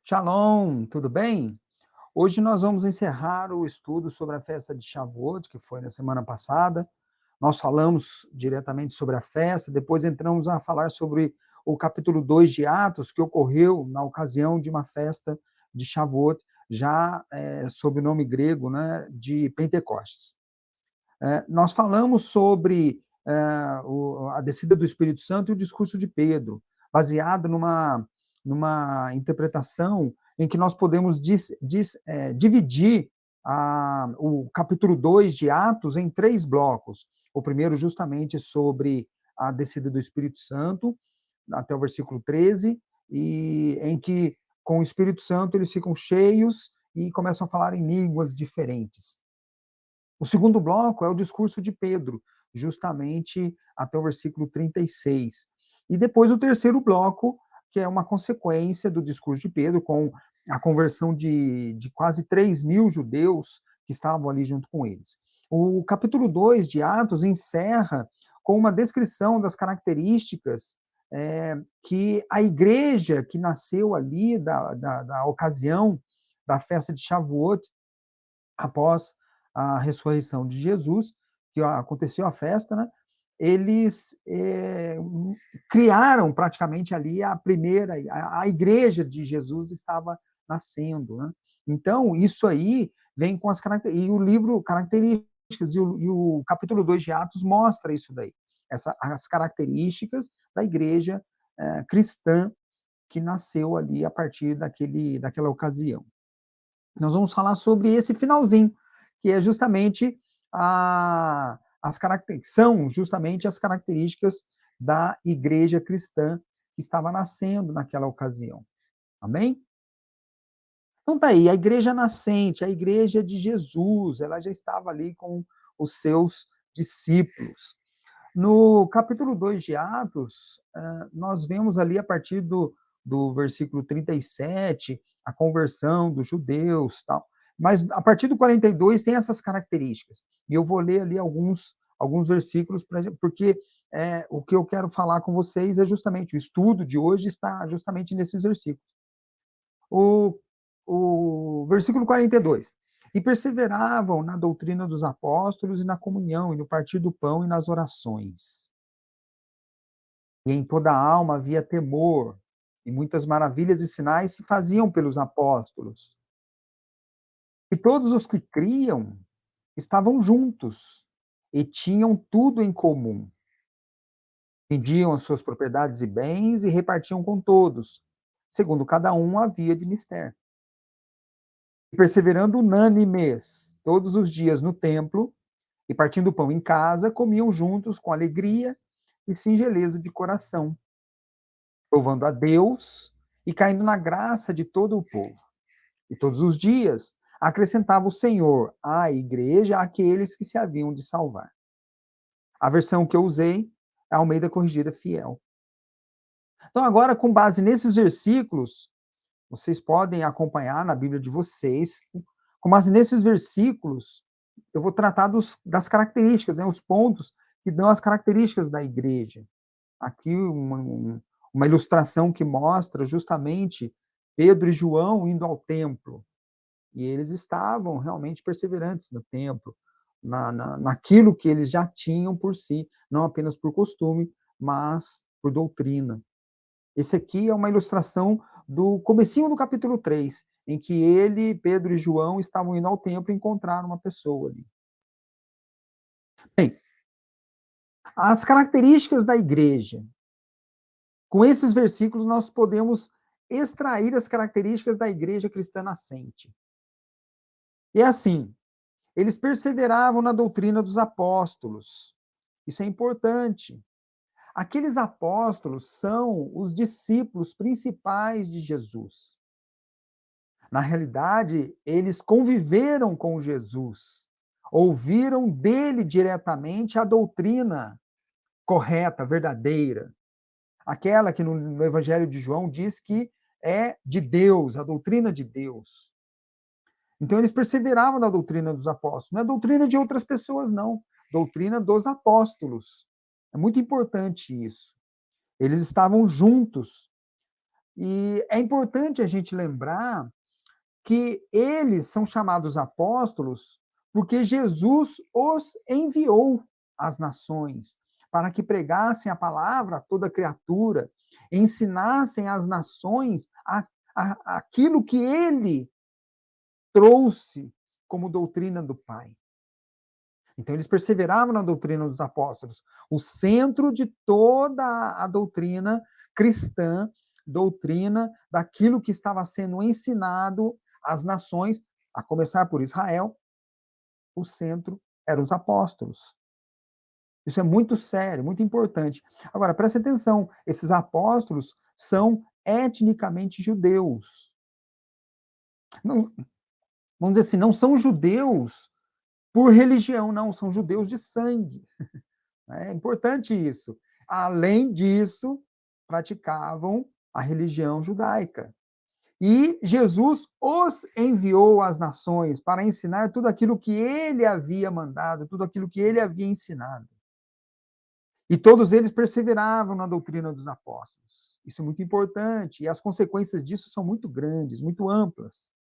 Shalom, tudo bem? Hoje nós vamos encerrar o estudo sobre a festa de Shavuot, que foi na semana passada. Nós falamos diretamente sobre a festa, depois entramos a falar sobre o capítulo 2 de Atos, que ocorreu na ocasião de uma festa de Shavuot, já sob o nome grego, né, de Pentecostes. Nós falamos sobre a descida do Espírito Santo e o discurso de Pedro, baseado numa interpretação em que nós podemos dividir o capítulo 2 de Atos em três blocos. O primeiro, justamente, sobre a descida do Espírito Santo, até o versículo 13, e em que, com o Espírito Santo, eles ficam cheios e começam a falar em línguas diferentes. O segundo bloco é o discurso de Pedro, justamente até o versículo 36. E depois o terceiro bloco, que é uma consequência do discurso de Pedro, com a conversão de quase 3.000 judeus que estavam ali junto com eles. O capítulo 2 de Atos encerra com uma descrição das características que a igreja que nasceu ali da ocasião da festa de Shavuot, após a ressurreição de Jesus, que aconteceu a festa, né? Eles criaram praticamente ali a primeira, a igreja de Jesus estava nascendo, né? Então, isso aí vem com as características, e o livro Características, e o capítulo 2 de Atos mostra isso daí, as características da igreja cristã que nasceu ali a partir daquela ocasião. Nós vamos falar sobre esse finalzinho, que é justamente são justamente as características da igreja cristã que estava nascendo naquela ocasião. Amém? Então tá aí, a igreja nascente, a igreja de Jesus, ela já estava ali com os seus discípulos. No capítulo 2 de Atos, nós vemos ali a partir do versículo 37, a conversão dos judeus, tal. Mas a partir do 42 tem essas características. E eu vou ler ali alguns versículos, porque o que eu quero falar com vocês é justamente, o estudo de hoje está justamente nesses versículos. O, o versículo 42. E perseveravam na doutrina dos apóstolos e na comunhão, e no partir do pão e nas orações. E em toda a alma havia temor, e muitas maravilhas e sinais se faziam pelos apóstolos. E todos os que criam estavam juntos e tinham tudo em comum. Vendiam as suas propriedades e bens e repartiam com todos, segundo cada um havia de mister. E perseverando unânimes todos os dias no templo, e partindo o pão em casa, comiam juntos com alegria e singeleza de coração, louvando a Deus e caindo na graça de todo o povo. E todos os dias acrescentava o Senhor à igreja aqueles que se haviam de salvar. A versão que eu usei é a Almeida Corrigida Fiel. Então, agora, com base nesses versículos, vocês podem acompanhar na Bíblia de vocês, com base nesses versículos, eu vou tratar das características, né, os pontos que dão as características da igreja. Aqui uma ilustração que mostra justamente Pedro e João indo ao templo. E eles estavam realmente perseverantes no templo, naquilo que eles já tinham por si, não apenas por costume, mas por doutrina. Esse aqui é uma ilustração do comecinho do capítulo 3, em que Pedro e João estavam indo ao templo e encontraram uma pessoa ali. Bem, as características da igreja. Com esses versículos, nós podemos extrair as características da igreja cristã nascente. E é assim, eles perseveravam na doutrina dos apóstolos. Isso é importante. Aqueles apóstolos são os discípulos principais de Jesus. Na realidade, eles conviveram com Jesus, ouviram dele diretamente a doutrina correta, verdadeira, aquela que no Evangelho de João diz que é de Deus, a doutrina de Deus. Então, eles perseveravam na doutrina dos apóstolos. Não é doutrina de outras pessoas, não. Doutrina dos apóstolos. É muito importante isso. Eles estavam juntos. E é importante a gente lembrar que eles são chamados apóstolos porque Jesus os enviou às nações para que pregassem a palavra a toda criatura, ensinassem às nações aquilo que ele trouxe como doutrina do Pai. Então, eles perseveravam na doutrina dos apóstolos. O centro de toda a doutrina cristã, doutrina daquilo que estava sendo ensinado às nações, a começar por Israel, o centro eram os apóstolos. Isso é muito sério, muito importante. Agora, preste atenção: esses apóstolos são etnicamente judeus. Não, vamos dizer assim, não são judeus por religião, não, são judeus de sangue. É importante isso. Além disso, praticavam a religião judaica. E Jesus os enviou às nações para ensinar tudo aquilo que ele havia mandado, tudo aquilo que ele havia ensinado. E todos eles perseveravam na doutrina dos apóstolos. Isso é muito importante. E as consequências disso são muito grandes, muito amplas.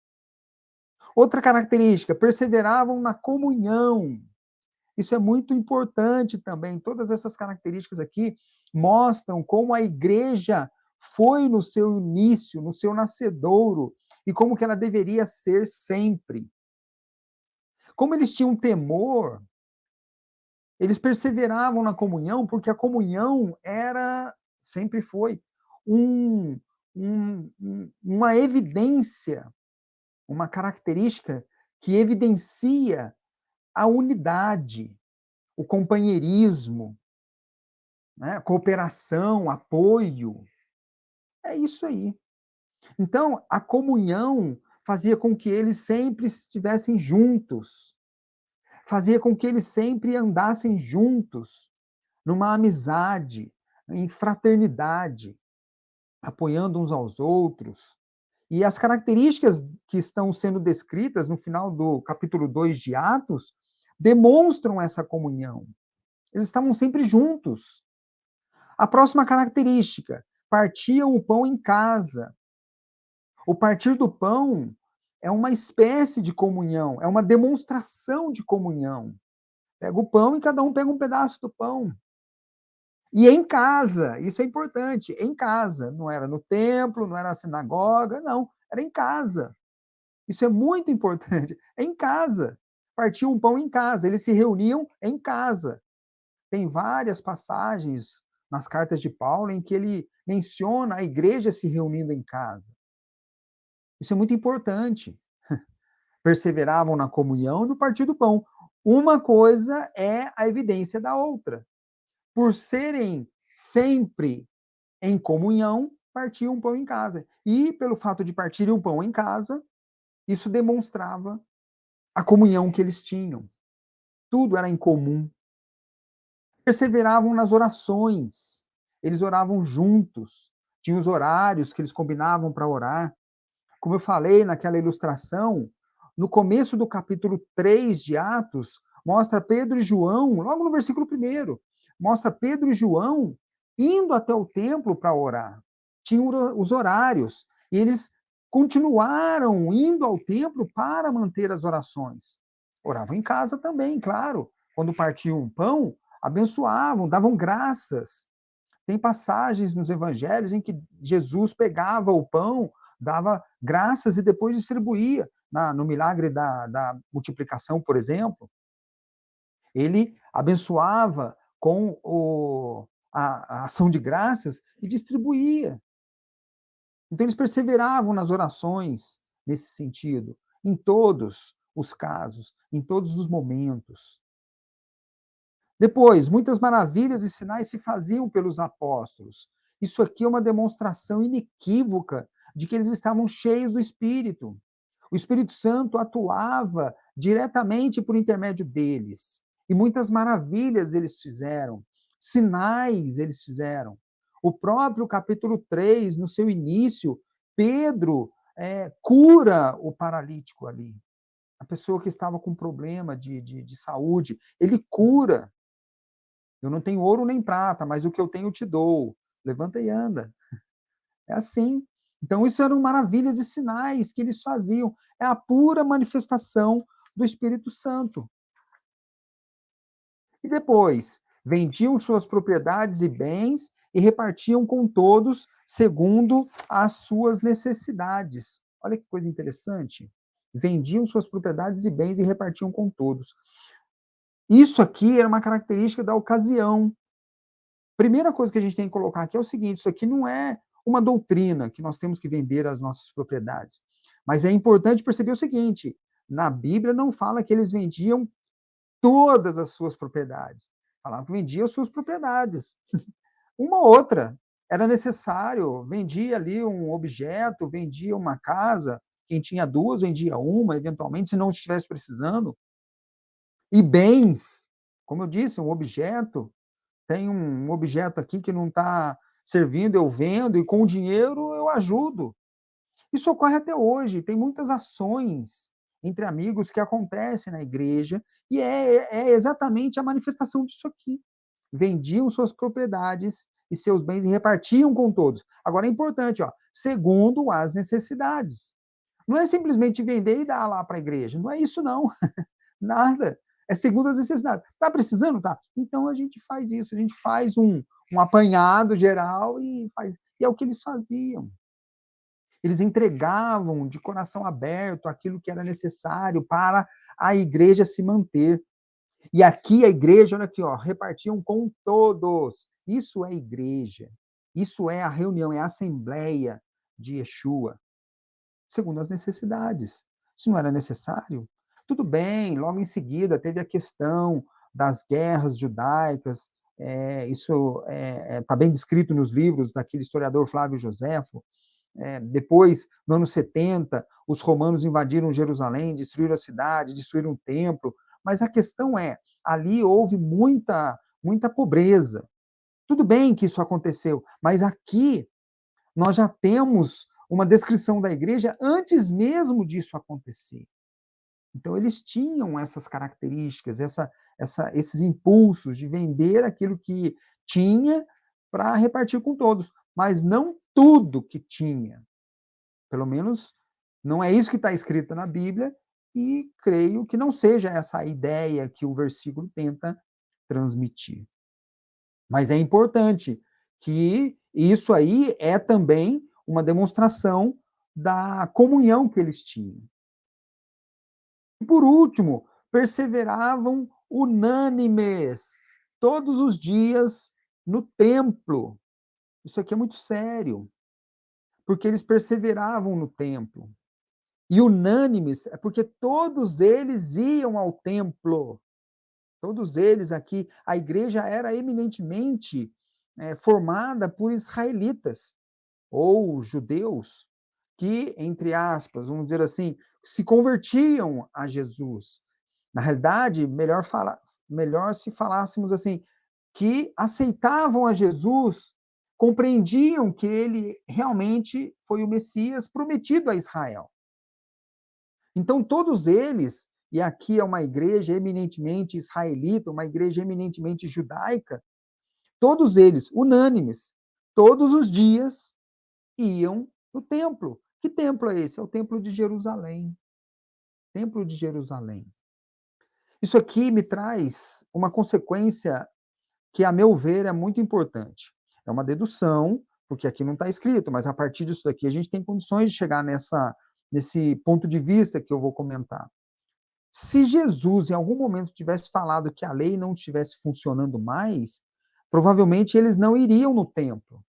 Outra característica, perseveravam na comunhão. Isso é muito importante também. Todas essas características aqui mostram como a igreja foi no seu início, no seu nascedouro, e como que ela deveria ser sempre. Como eles tinham temor, eles perseveravam na comunhão, porque a comunhão era, sempre foi, um, uma evidência, uma característica que evidencia a unidade, o companheirismo, né? Cooperação, apoio. É isso aí. Então, a comunhão fazia com que eles sempre estivessem juntos, fazia com que eles sempre andassem juntos, numa amizade, em fraternidade, apoiando uns aos outros. E as características que estão sendo descritas no final do capítulo 2 de Atos demonstram essa comunhão. Eles estavam sempre juntos. A próxima característica, partiam o pão em casa. O partir do pão é uma espécie de comunhão, é uma demonstração de comunhão. Pega o pão e cada um pega um pedaço do pão. E em casa, isso é importante, em casa, não era no templo, não era na sinagoga, não, era em casa. Isso é muito importante, é em casa. Partiam o pão em casa, eles se reuniam em casa. Tem várias passagens nas cartas de Paulo em que ele menciona a igreja se reunindo em casa. Isso é muito importante. Perseveravam na comunhão e no partir do pão. Uma coisa é a evidência da outra. Por serem sempre em comunhão, partiam o pão em casa. E pelo fato de partirem o pão em casa, isso demonstrava a comunhão que eles tinham. Tudo era em comum. Perseveravam nas orações. Eles oravam juntos. Tinham os horários que eles combinavam para orar. Como eu falei naquela ilustração, no começo do capítulo 3 de Atos, mostra Pedro e João, logo no versículo 1, mostra Pedro e João indo até o templo para orar. Tinham os horários, e eles continuaram indo ao templo para manter as orações. Oravam em casa também, claro. Quando partiam um pão, abençoavam, davam graças. Tem passagens nos evangelhos em que Jesus pegava o pão, dava graças e depois distribuía. No milagre da multiplicação, por exemplo, ele abençoava com a ação de graças e distribuía. Então, eles perseveravam nas orações nesse sentido, em todos os casos, em todos os momentos. Depois, muitas maravilhas e sinais se faziam pelos apóstolos. Isso aqui é uma demonstração inequívoca de que eles estavam cheios do Espírito. O Espírito Santo atuava diretamente por intermédio deles. E muitas maravilhas eles fizeram, sinais eles fizeram. O próprio capítulo 3, no seu início, Pedro cura o paralítico ali. A pessoa que estava com problema de saúde, ele cura. Eu não tenho ouro nem prata, mas o que eu tenho eu te dou. Levanta e anda. É assim. Então, isso eram maravilhas e sinais que eles faziam. É a pura manifestação do Espírito Santo. E depois, vendiam suas propriedades e bens e repartiam com todos segundo as suas necessidades. Olha que coisa interessante. Vendiam suas propriedades e bens e repartiam com todos. Isso aqui era uma característica da ocasião. Primeira coisa que a gente tem que colocar aqui é o seguinte: isso aqui não é uma doutrina que nós temos que vender as nossas propriedades. Mas é importante perceber o seguinte: na Bíblia não fala que eles vendiam todas as suas propriedades. Falava que vendia as suas propriedades. Uma ou outra. Era necessário, vendia ali um objeto, vendia uma casa, quem tinha duas vendia uma, eventualmente, se não estivesse precisando. E bens, como eu disse, um objeto, tem um objeto aqui que não está servindo, eu vendo, e com o dinheiro eu ajudo. Isso ocorre até hoje, tem muitas ações entre amigos que acontecem na igreja, e é exatamente a manifestação disso aqui. Vendiam suas propriedades e seus bens e repartiam com todos. Agora é importante, ó, segundo as necessidades. Não é simplesmente vender e dar lá para a igreja, não é isso não, nada. É segundo as necessidades. Está precisando? Tá. Então a gente faz isso, a gente faz um apanhado geral e faz. E é o que eles faziam. Eles entregavam de coração aberto aquilo que era necessário para a igreja se manter. E aqui a igreja, olha aqui, ó, repartiam com todos. Isso é igreja. Isso é a reunião, é a assembleia de Yeshua, segundo as necessidades. Se não era necessário, tudo bem, logo em seguida teve a questão das guerras judaicas, isso está bem descrito nos livros daquele historiador Flávio Joséfo. Depois, no ano 70, os romanos invadiram Jerusalém, destruíram a cidade, destruíram o templo. Mas a questão é, ali houve muita pobreza. Tudo bem que isso aconteceu, mas aqui nós já temos uma descrição da igreja antes mesmo disso acontecer. Então, eles tinham essas características, esses impulsos de vender aquilo que tinha para repartir com todos, mas não tudo que tinha. Pelo menos não é isso que está escrito na Bíblia, e creio que não seja essa a ideia que o versículo tenta transmitir. Mas é importante que isso aí é também uma demonstração da comunhão que eles tinham. E por último, perseveravam unânimes todos os dias no templo. Isso aqui é muito sério, porque eles perseveravam no templo. E unânimes é porque todos eles iam ao templo. Todos eles aqui, a igreja era eminentemente formada por israelitas ou judeus que, entre aspas, vamos dizer assim, se convertiam a Jesus. Na realidade, melhor se falássemos assim, que aceitavam a Jesus, compreendiam que ele realmente foi o Messias prometido a Israel. Então, todos eles, e aqui é uma igreja eminentemente israelita, uma igreja eminentemente judaica, todos eles, unânimes, todos os dias iam no templo. Que templo é esse? É o templo de Jerusalém. Templo de Jerusalém. Isso aqui me traz uma consequência que, a meu ver, é muito importante. É uma dedução, porque aqui não está escrito, mas a partir disso daqui a gente tem condições de chegar nesse ponto de vista que eu vou comentar. Se Jesus, em algum momento, tivesse falado que a lei não estivesse funcionando mais, provavelmente eles não iriam no templo,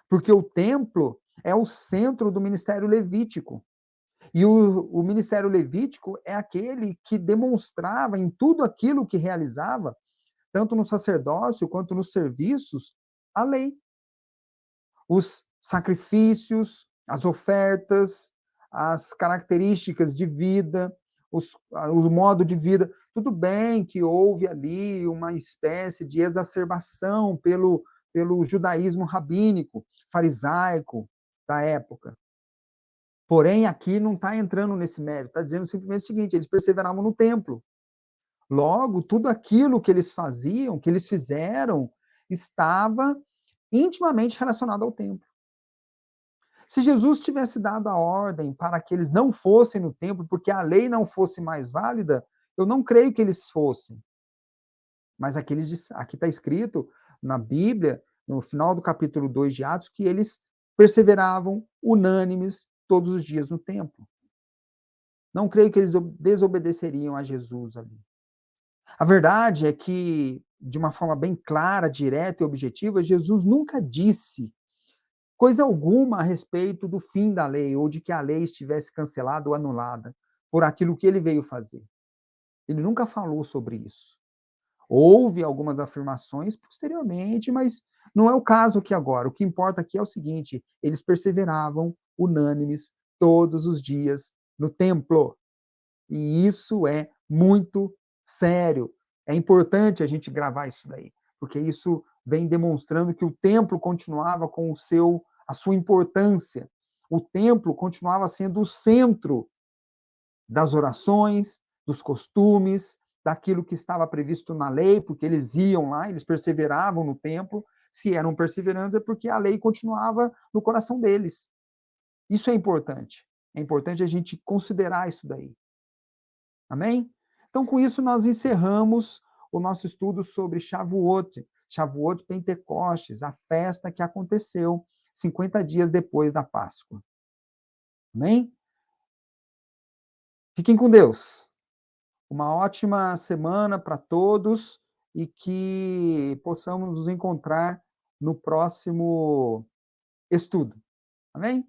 porque o templo é o centro do ministério levítico. E o ministério levítico é aquele que demonstrava em tudo aquilo que realizava, tanto no sacerdócio quanto nos serviços, a lei. Os sacrifícios, as ofertas, as características de vida, o modo de vida. Tudo bem que houve ali uma espécie de exacerbação pelo judaísmo rabínico, farisaico da época. Porém, aqui não está entrando nesse mérito, está dizendo simplesmente o seguinte: eles perseveravam no templo. Logo, tudo aquilo que eles faziam, que eles fizeram, estava intimamente relacionado ao templo. Se Jesus tivesse dado a ordem para que eles não fossem no templo, porque a lei não fosse mais válida, eu não creio que eles fossem. Mas aqui está escrito na Bíblia, no final do capítulo 2 de Atos, que eles perseveravam unânimes todos os dias no templo. Não creio que eles desobedeceriam a Jesus ali. A verdade é que, de uma forma bem clara, direta e objetiva, Jesus nunca disse coisa alguma a respeito do fim da lei ou de que a lei estivesse cancelada ou anulada por aquilo que ele veio fazer. Ele nunca falou sobre isso. Houve algumas afirmações posteriormente, mas não é o caso aqui agora. O que importa aqui é o seguinte: eles perseveravam unânimes todos os dias no templo. E isso é muito sério. É importante a gente gravar isso daí, porque isso vem demonstrando que o templo continuava com a sua importância. O templo continuava sendo o centro das orações, dos costumes, daquilo que estava previsto na lei, porque eles iam lá, eles perseveravam no templo. Se eram perseverantes, é porque a lei continuava no coração deles. Isso é importante. É importante a gente considerar isso daí. Amém? Então, com isso, nós encerramos o nosso estudo sobre Shavuot, Shavuot Pentecostes, a festa que aconteceu 50 dias depois da Páscoa. Amém? Fiquem com Deus. Uma ótima semana para todos e que possamos nos encontrar no próximo estudo. Amém?